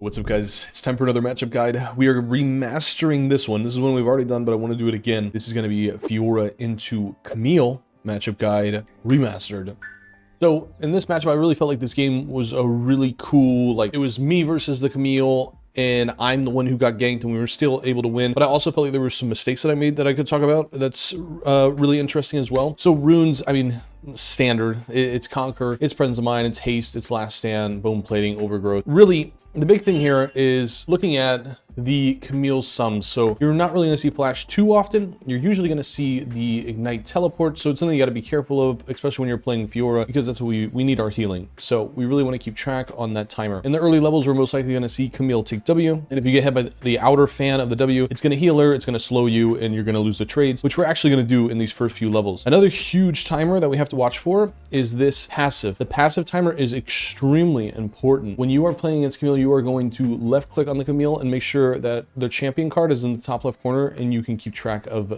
What's up, guys? It's time for another matchup guide. We are remastering this one. This is one we've already done, but I want to do it again. This is going to be Fiora into Camille matchup guide remastered. So in this matchup, I really felt like this game was a really cool, like it was me versus the Camille, and I'm the one who got ganked and we were still able to win. But I also felt like there were some mistakes that I made that I could talk about that's really interesting as well. So runes, I mean, standard. It's Conquer, it's Presence of Mind, it's Haste, it's Last Stand, Bone Plating, Overgrowth. Really, the big thing here is looking at the Camille sums. So you're not really going to see Flash too often. You're usually going to see the Ignite Teleport. So it's something you got to be careful of, especially when you're playing Fiora, because that's what we need our healing. So we really want to keep track on that timer. In the early levels, we're most likely going to see Camille take W. And if you get hit by the outer fan of the W, it's going to heal her, it's going to slow you, and you're going to lose the trades, which we're actually going to do in these first few levels. Another huge timer that we have to watch for is this passive. The passive timer is extremely important. When you are playing against Camille, you are going to left click on the Camille and make sure that the champion card is in the top left corner and you can keep track of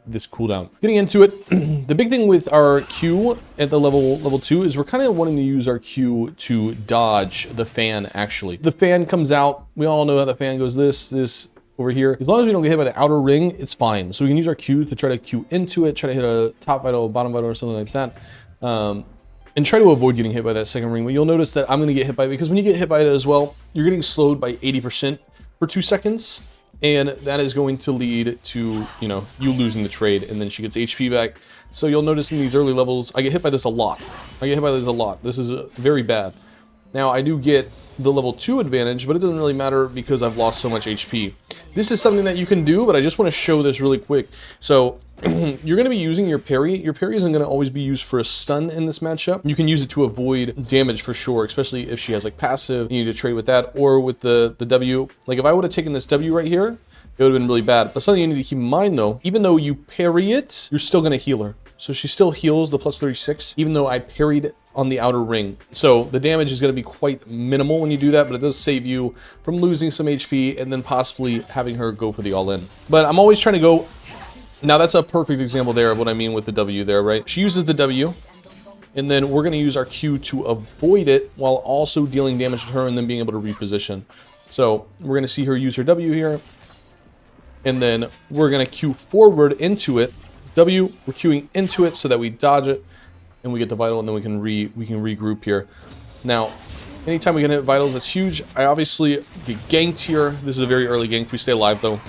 this cooldown. Getting into it, the big thing with our Q at the level 2 is we're kind of wanting to use our Q to dodge the fan. Actually, the fan comes out, we all know how the fan goes, this over here. As long as we don't get hit by the outer ring, it's fine. So we can use our Q to try to Q into it, try to hit a top vital, bottom vital, or something like that. And try to avoid getting hit by that second ring. But you'll notice that I'm going to get hit by it because when you get hit by it as well, you're getting slowed by 80% for 2 seconds. And that is going to lead to, you losing the trade, and then she gets HP back. So you'll notice in these early levels, I get hit by this a lot. This is very bad. Now I do get the level 2 advantage, but it doesn't really matter because I've lost so much HP. This is something that you can do, but I just want to show this really quick. So you're going to be using your parry. Your parry isn't going to always be used for a stun in this matchup. You can use it to avoid damage for sure, especially if she has like passive. You need to trade with that or with the W. Like if I would have taken this W right here, it would have been really bad. But something you need to keep in mind though, even though you parry it, you're still going to heal her. So she still heals the plus 36, even though I parried on the outer ring. So the damage is going to be quite minimal when you do that, but it does save you from losing some HP and then possibly having her go for the all-in. But I'm always trying to go. Now that's a perfect example there of what I mean with the W there, right? She uses the W, and then we're going to use our Q to avoid it while also dealing damage to her and then being able to reposition. So we're going to see her use her W here, and then we're going to Q forward into it. W, we're queuing into it so that we dodge it and we get the vital, and then we can regroup here. Now, anytime we get hit vitals, that's huge. I obviously get ganked here. This is a very early gank. We stay alive though.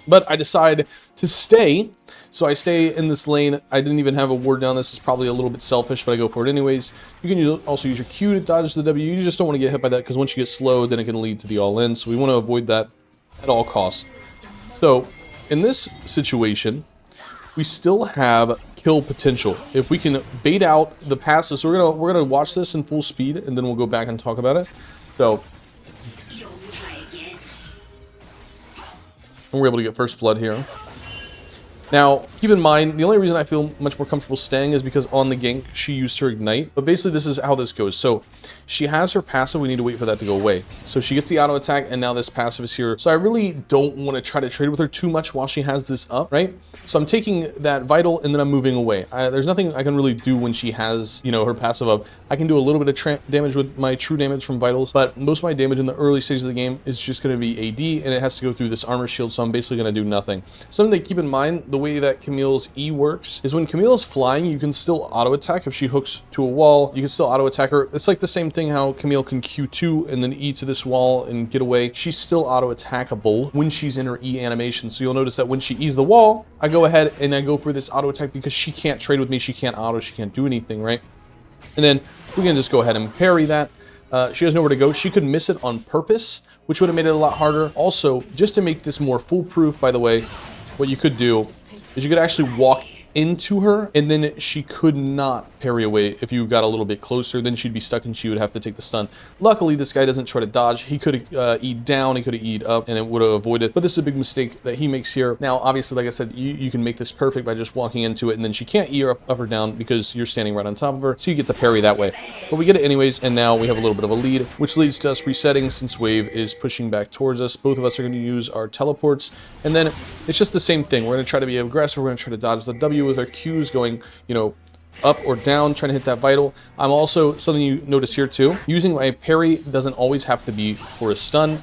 But I decide to stay. So I stay in this lane. I didn't even have a ward down. This is probably a little bit selfish, but I go for it anyways. You can also use your Q to dodge the W. You just don't want to get hit by that because once you get slowed, then it can lead to the all-in. So we want to avoid that at all costs. So in this situation, we still have kill potential if we can bait out the passive. So we're gonna watch this in full speed, and then we'll go back and talk about it. So and we're able to get first blood here. Now, keep in mind, the only reason I feel much more comfortable staying is because on the gank, she used her Ignite. But basically, this is how this goes. So, she has her passive. We need to wait for that to go away. So, she gets the auto attack, and now this passive is here. So, I really don't want to try to trade with her too much while she has this up, right? So, I'm taking that vital, and then I'm moving away. There's nothing I can really do when she has, her passive up. I can do a little bit of damage with my true damage from vitals, but most of my damage in the early stages of the game is just going to be AD, and it has to go through this armor shield, so I'm basically going to do nothing. Something to keep in mind, the way that Camille's E works is when Camille is flying, you can still auto attack. If she hooks to a wall, you can still auto attack her. It's like the same thing how Camille can Q2 and then E to this wall and get away. She's still auto attackable when she's in her E animation. So you'll notice that when she E's the wall, I go ahead and I go for this auto attack because she can't trade with me. She can't auto, she can't do anything, right? And then we can just go ahead and parry that. She has nowhere to go. She could miss it on purpose, which would have made it a lot harder. Also, just to make this more foolproof, by the way, what you could do is you could actually walk into her, and then she could not parry away. If you got a little bit closer, then she'd be stuck and she would have to take the stun. Luckily, this guy doesn't try to dodge. He could have E'd down, he could have E'd up, and it would have avoided. But this is a big mistake that he makes here. Now, obviously, like I said, you can make this perfect by just walking into it, and then she can't E up or down because you're standing right on top of her, so you get the parry that way. But we get it anyways, and now we have a little bit of a lead, which leads to us resetting since Wave is pushing back towards us. Both of us are going to use our teleports, and then it's just the same thing. We're going to try to be aggressive. We're going to try to dodge the W with our Qs going, up or down, trying to hit that vital. I'm also, something you notice here too, using my parry doesn't always have to be for a stun.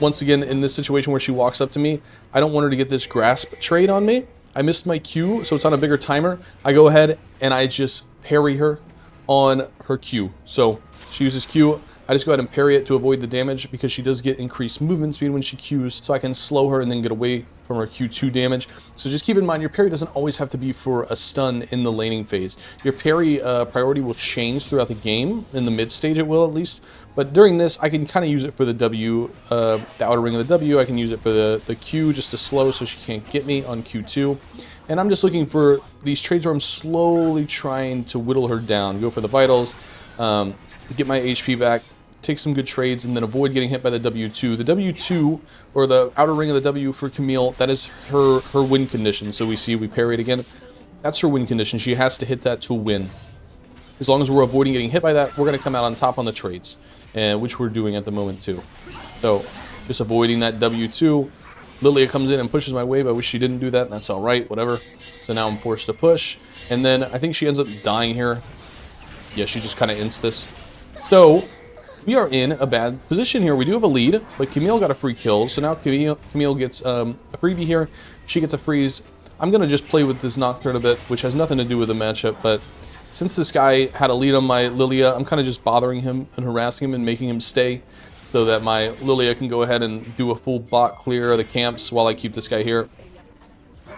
Once again, in this situation where she walks up to me, I don't want her to get this grasp trade on me. I missed my Q, so it's on a bigger timer. I go ahead and I just parry her on her Q. So she uses Q, I just go ahead and parry it to avoid the damage because she does get increased movement speed when she Qs, so I can slow her and then get away from her Q2 damage. So just keep in mind, your parry doesn't always have to be for a stun in the laning phase. Your parry priority will change throughout the game. In the mid stage it will at least. But during this, I can kind of use it for the W, the outer ring of the W. I can use it for the Q just to slow so she can't get me on Q2. And I'm just looking for these trades where I'm slowly trying to whittle her down. Go for the vitals, get my HP back, take some good trades, and then avoid getting hit by the W2. The W2, or the outer ring of the W for Camille, that is her win condition. So we parry it again. That's her win condition. She has to hit that to win. As long as we're avoiding getting hit by that, we're going to come out on top on the trades, and which we're doing at the moment too. So just avoiding that W2. Lilia comes in and pushes my wave. I wish she didn't do that. That's all right, whatever. So now I'm forced to push, and then I think she ends up dying here. Yeah, she just kind of ints this. So we are in a bad position here. We do have a lead, but Camille got a free kill. So now Camille gets a freebie here. She gets a freeze. I'm going to just play with this Nocturne a bit, which has nothing to do with the matchup. But since this guy had a lead on my Lilia, I'm kind of just bothering him and harassing him and making him stay so that my Lilia can go ahead and do a full bot clear of the camps while I keep this guy here.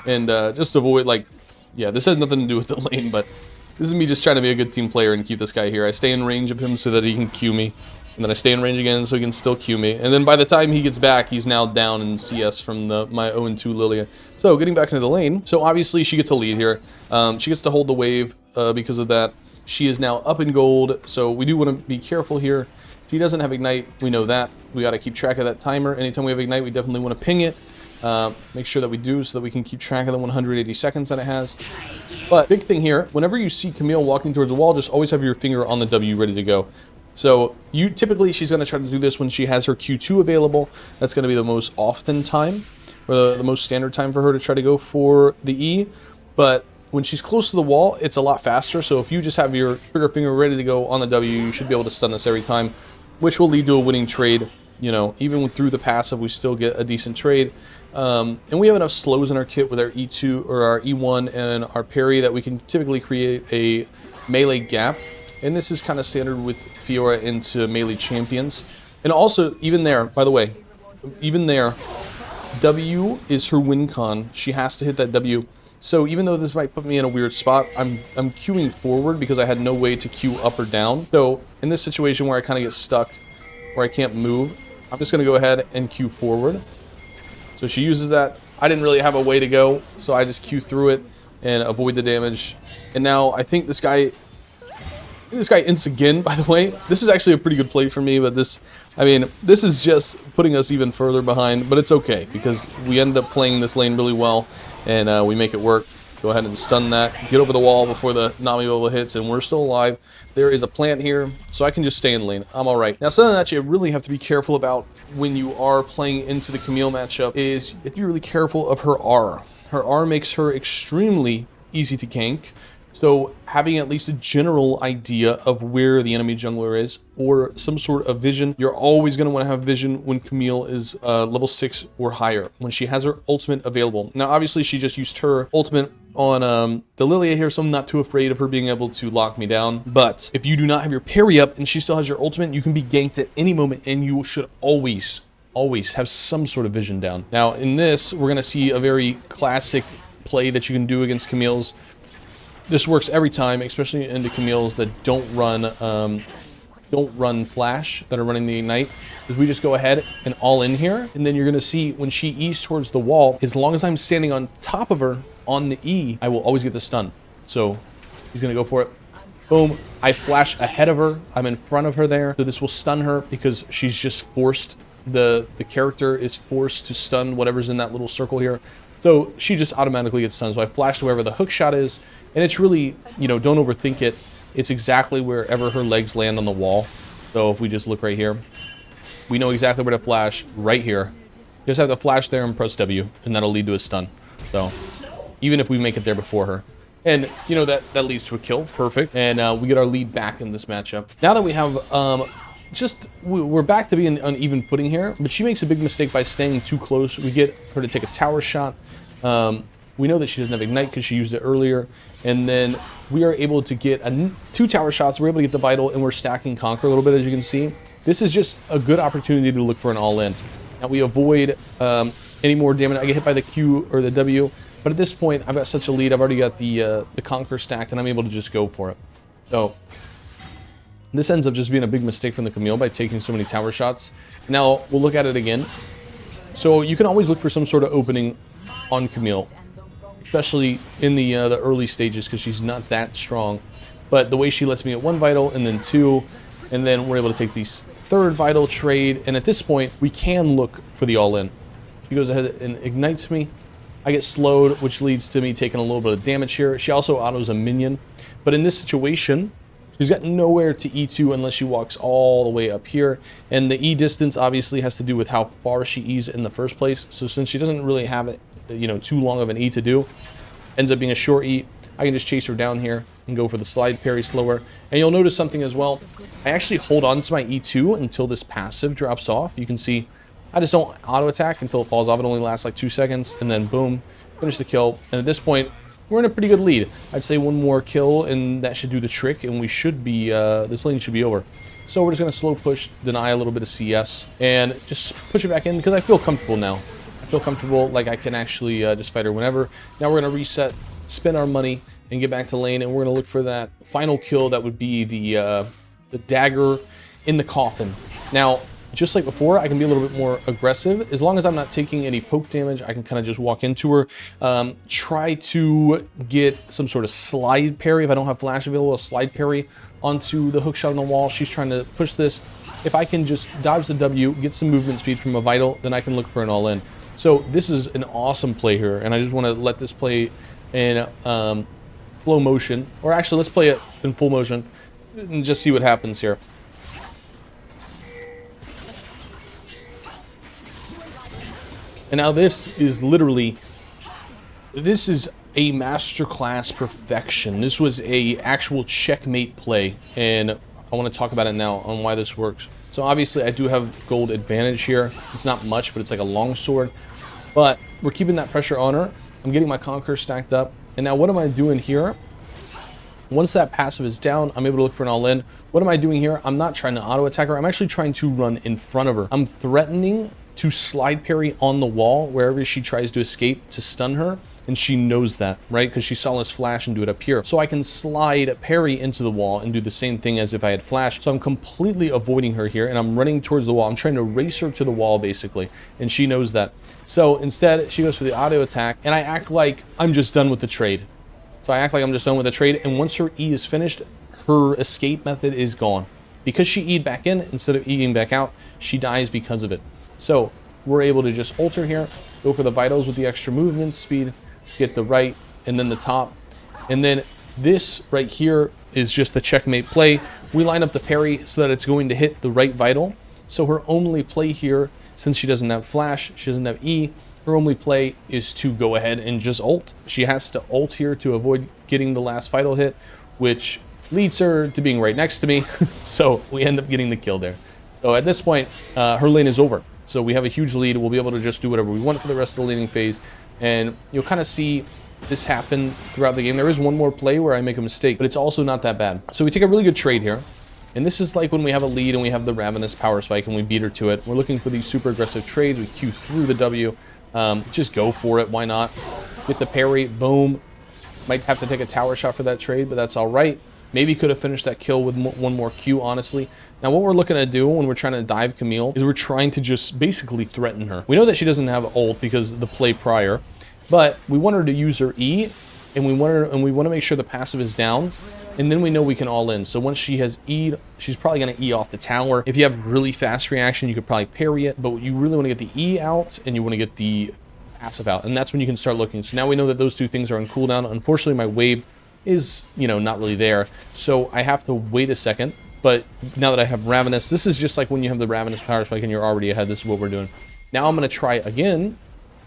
And just avoid, like, yeah, this has nothing to do with the lane, but this is me just trying to be a good team player and keep this guy here. I stay in range of him so that he can Q me. And then I stay in range again so he can still Q me. And then by the time he gets back, he's now down in CS from my 0-2 Lilia. So getting back into the lane. So obviously she gets a lead here. She gets to hold the wave because of that. She is now up in gold. So we do want to be careful here. She doesn't have Ignite. We know that. We got to keep track of that timer. Anytime we have Ignite, we definitely want to ping it. Make sure that we do so that we can keep track of the 180 seconds that it has. But big thing here, whenever you see Camille walking towards the wall, just always have your finger on the W ready to go. So typically she's going to try to do this when she has her Q2 available. That's going to be the most often time, or the most standard time for her to try to go for the E. But when she's close to the wall, it's a lot faster. So if you just have your trigger finger ready to go on the W, you should be able to stun this every time, which will lead to a winning trade. You know, even through the passive, we still get a decent trade. And we have enough slows in our kit with our E2 or our E1 and our parry that we can typically create a melee gap. And this is kind of standard with Fiora into melee champions. And also, even there, by the way, even there, W is her win con. She has to hit that W. So even though this might put me in a weird spot, I'm queuing forward because I had no way to queue up or down. So in this situation where I kind of get stuck, where I can't move, I'm just going to go ahead and queue forward. So she uses that. I didn't really have a way to go, so I just queue through it and avoid the damage. And now I think this guy ints again, by the way. This is actually a pretty good play for me, but this is just putting us even further behind, but it's okay because we end up playing this lane really well and we make it work. Go ahead and stun that, get over the wall before the Nami bubble hits, and we're still alive. There is a plant here, so I can just stay in lane. I'm alright. Now, something that you really have to be careful about when you are playing into the Camille matchup is you have to be really careful of her R. Her R makes her extremely easy to gank. So having at least a general idea of where the enemy jungler is or some sort of vision. You're always going to want to have vision when Camille is level 6 or higher, when she has her ultimate available. Now, obviously, she just used her ultimate on the Lilia here, so I'm not too afraid of her being able to lock me down. But if you do not have your parry up and she still has your ultimate, you can be ganked at any moment, and you should always have some sort of vision down. Now, in this, we're going to see a very classic play that you can do against Camille's. This works every time, especially into Camille's that don't run flash, that are running the ignite. Is we just go ahead and all in here, and then you're gonna see when she E's towards the wall, as long as I'm standing on top of her on the E, I will always get the stun. So he's gonna go for it. Boom, I flash ahead of her, I'm in front of her there, so this will stun her because she's just forced, the character is forced to stun whatever's in that little circle here. So she just automatically gets stunned. So I flash to wherever the hook shot is, and it's really, you know, don't overthink it. It's exactly wherever her legs land on the wall. So if we just look right here, we know exactly where to flash right here. Just have to flash there and press W, and that'll lead to a stun. So even if we make it there before her. And, you know, that leads to a kill. Perfect. And we get our lead back in this matchup. Now that we have, we're back to being on even footing here, but she makes a big mistake by staying too close. We get her to take a tower shot. We know that she doesn't have Ignite because she used it earlier. And then we are able to get 2 tower shots. We're able to get the Vital, and we're stacking Conquer a little bit, as you can see. This is just a good opportunity to look for an all-in. Now we avoid any more damage. I get hit by the Q or the W. But at this point, I've got such a lead. I've already got the Conquer stacked, and I'm able to just go for it. So this ends up just being a big mistake from the Camille by taking so many tower shots. Now we'll look at it again. So you can always look for some sort of opening on Camille, especially in the early stages, because she's not that strong. But the way she lets me get 1 Vital and then 2, and then we're able to take the 3rd Vital trade. And at this point, we can look for the all-in. She goes ahead and ignites me. I get slowed, which leads to me taking a little bit of damage here. She also autos a minion. But in this situation, she's got nowhere to E2 unless she walks all the way up here. And the E distance obviously has to do with how far she E's in the first place. So since she doesn't really have it, you know, too long of an E to do, ends up being a short E, I can just chase her down here and go for the slide parry slower. And you'll notice something as well. I actually hold on to my E2 until this passive drops off. You can see I just don't auto attack until it falls off. It only lasts like 2 seconds, and then boom, finish the kill. And at this point, we're in a pretty good lead. I'd say 1 more kill, and that should do the trick, and we should be, this lane should be over. So we're just going to slow push, deny a little bit of CS, and just push it back in, because I feel comfortable now. I feel comfortable, like I can actually just fight her whenever. Now we're going to reset, spend our money, and get back to lane, and we're going to look for that final kill. That would be the dagger in the coffin. Now, just like before, I can be a little bit more aggressive. As long as I'm not taking any poke damage, I can kind of just walk into her. Try to get some sort of slide parry. If I don't have flash available, a slide parry onto the hook shot on the wall. She's trying to push this. If I can just dodge the W, get some movement speed from a Vital, then I can look for an all-in. So this is an awesome play here, and I just want to let this play in slow motion. Or actually, let's play it in full motion and just see what happens here. And now this is literally, this is a masterclass perfection. This was a actual checkmate play, and I want to talk about it now on why this works. So obviously I do have gold advantage here. It's not much, but it's like a long sword. But we're keeping that pressure on her. I'm getting my Conquer stacked up. And now what am I doing here? Once that passive is down, I'm able to look for an all-in. What am I doing here? I'm not trying to auto-attack her. I'm actually trying to run in front of her. I'm threatening to slide parry on the wall wherever she tries to escape to stun her, and she knows that, right? Because she saw us flash and do it up here. So I can slide parry into the wall and do the same thing as if I had flash. So I'm completely avoiding her here, and I'm running towards the wall. I'm trying to race her to the wall, basically, and she knows that. So instead, she goes for the auto attack, and I act like I'm just done with the trade. So I act like I'm just done with the trade, and once her E is finished, her escape method is gone. Because she E'd back in instead of E'ing back out, she dies because of it. So we're able to just ult her here, go for the Vitals with the extra movement speed, get the right and then the top. And then this right here is just the checkmate play. We line up the parry so that it's going to hit the right Vital. So her only play here, since she doesn't have flash, she doesn't have E, her only play is to go ahead and just ult. She has to ult here to avoid getting the last Vital hit, which leads her to being right next to me. So we end up getting the kill there. So at this point, her lane is over. So we have a huge lead. We'll be able to just do whatever we want for the rest of the laning phase. And you'll kind of see this happen throughout the game. There is one more play where I make a mistake, but it's also not that bad. So we take a really good trade here. And this is like when we have a lead and we have the Ravenous power spike and we beat her to it. We're looking for these super aggressive trades. We Q through the W. Just go for it. Why not? Get the parry. Boom. Might have to take a tower shot for that trade, but that's all right. Maybe could have finished that kill with one more Q, honestly. Now, what we're looking to do when we're trying to dive Camille is we're trying to just basically threaten her. We know that she doesn't have ult because of the play prior, but we want her to use her E, and we want to make sure the passive is down, and then we know we can all in. So once she has E'd, she's probably going to E off the tower. If you have really fast reaction, you could probably parry it, but you really want to get the E out, and you want to get the passive out, and that's when you can start looking. So now we know that those two things are on cooldown. Unfortunately, my wave is, you know, not really there, so I have to wait a second. But now that I have Ravenous, this is just like when you have the Ravenous power spike and you're already ahead. This is what we're doing. Now I'm going to try again.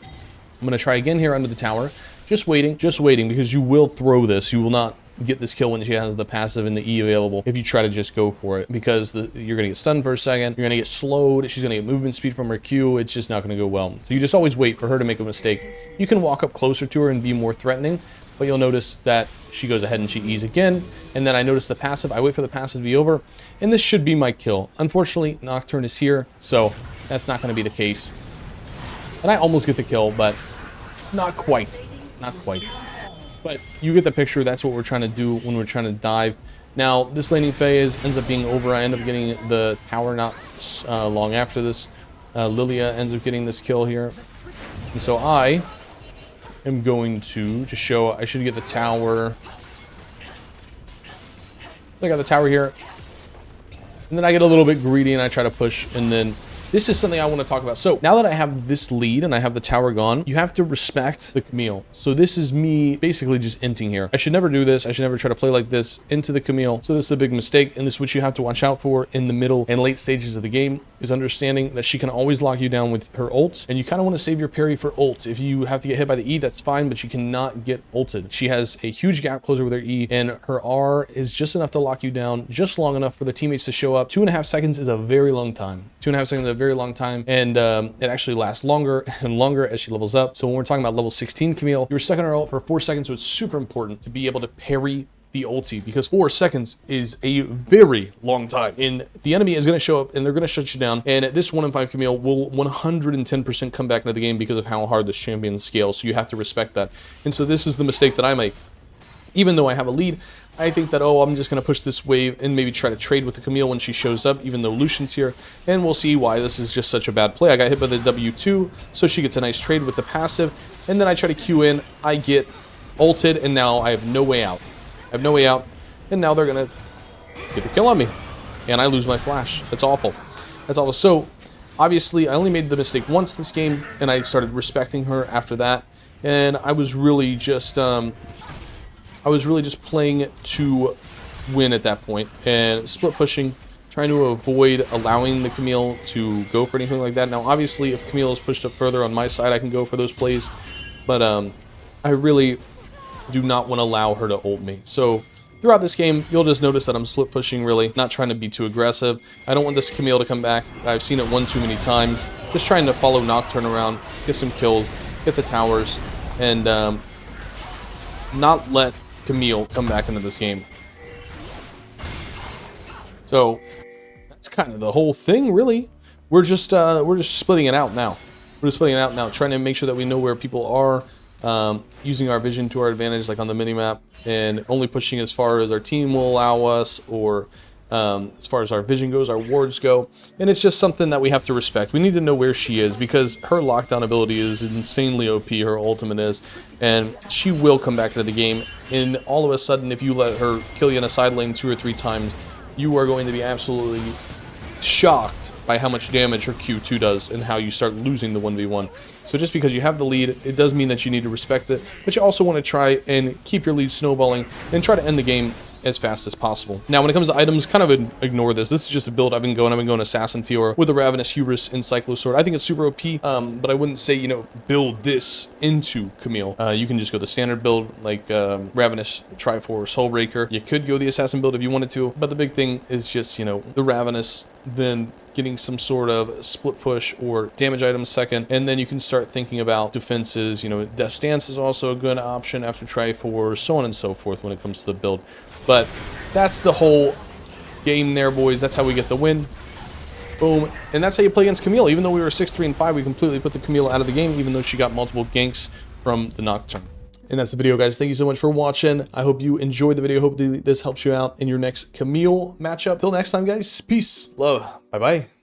I'm going to try again here under the tower. just waiting, because you will throw this. You will not get this kill when she has the passive and the E available if you try to just go for it, because you're going to get stunned for a second, you're going to get slowed, she's going to get movement speed from her Q, it's just not going to go well. So you just always wait for her to make a mistake. You can walk up closer to her and be more threatening, but you'll notice that she goes ahead and she E's again, and then I notice the passive, I wait for the passive to be over, and this should be my kill. Unfortunately, Nocturne is here, so that's not going to be the case. And I almost get the kill, but not quite. Not quite. But you get the picture. That's what we're trying to do when we're trying to dive. Now, this laning phase ends up being over. I end up getting the tower not long after this. Lilia ends up getting this kill here. And so I am going to just show, I should get the tower. I got the tower here. And then I get a little bit greedy and I try to push, and then this is something I want to talk about. So now that I have this lead and I have the tower gone, you have to respect the Camille. So this is me basically just inting here. I should never do this. I should never try to play like this into the Camille. So this is a big mistake. And this is what you have to watch out for in the middle and late stages of the game, is understanding that she can always lock you down with her ult. And you kind of want to save your parry for ult. If you have to get hit by the E, that's fine, but you cannot get ulted. She has a huge gap closer with her E, and her R is just enough to lock you down, just long enough for the teammates to show up. 2.5 seconds is a very long time. 2.5 seconds is a very long time, and it actually lasts longer and longer as she levels up. So when we're talking about level 16 Camille, you're stuck on her ult for 4 seconds, so it's super important to be able to parry the ulti, because 4 seconds is a very long time, and the enemy is going to show up and they're going to shut you down, and this 1 in 5 Camille will 110% come back into the game because of how hard this champion scales. So you have to respect that. And so this is the mistake that I make. Even though I have a lead, I think that, oh, I'm just going to push this wave and maybe try to trade with the Camille when she shows up, even though Lucian's here. And we'll see why this is just such a bad play. I got hit by the W2, so she gets a nice trade with the passive. And then I try to Q in, I get ulted, and now I have no way out. I have no way out, and now they're going to get the kill on me. And I lose my flash. That's awful. That's awful. So, obviously, I only made the mistake once this game, and I started respecting her after that. And I was really just... playing to win at that point, and split pushing, trying to avoid allowing the Camille to go for anything like that. Now, obviously, if Camille is pushed up further on my side, I can go for those plays, but I really do not want to allow her to ult me. So throughout this game, you'll just notice that I'm split pushing, really, not trying to be too aggressive. I don't want this Camille to come back. I've seen it one too many times. Just trying to follow Nocturne around, get some kills, get the towers, and not let Camille come back into this game. So that's kind of the whole thing, really. We're just splitting it out now. We're just splitting it out now, trying to make sure that we know where people are, using our vision to our advantage, like on the minimap, and only pushing as far as our team will allow us, or as far as our vision goes, our wards go. And it's just something that we have to respect. We need to know where she is, because her lockdown ability is insanely OP, her ultimate is, and she will come back into the game. And all of a sudden, if you let her kill you in a side lane 2 or 3 times, you are going to be absolutely shocked by how much damage her Q2 does and how you start losing the 1v1. So just because you have the lead, it does mean that you need to respect it, but you also want to try and keep your lead snowballing and try to end the game as fast as possible. Now, when it comes to items, kind of ignore this. This is just a build I've been going Assassin Fiora with the Ravenous Hubris and Cyclosword. I think it's super OP, but I wouldn't say, you know, build this into Camille. You can just go the standard build, like Ravenous Triforce Hullbreaker. You could go the Assassin build if you wanted to, but the big thing is just, you know, the Ravenous, then getting some sort of split push or damage items second, and then you can start thinking about defenses. You know, Death Stance is also a good option after Triforce, so on and so forth when it comes to the build. But that's the whole game there, boys. That's how we get the win. Boom. And that's how you play against Camille. Even though we were 6-3 and 5, we completely put the Camille out of the game, even though she got multiple ganks from the Nocturne. And that's the video, guys. Thank you so much for watching. I hope you enjoyed the video. Hope this helps you out in your next Camille matchup. Till next time, guys. Peace. Love. Bye-bye.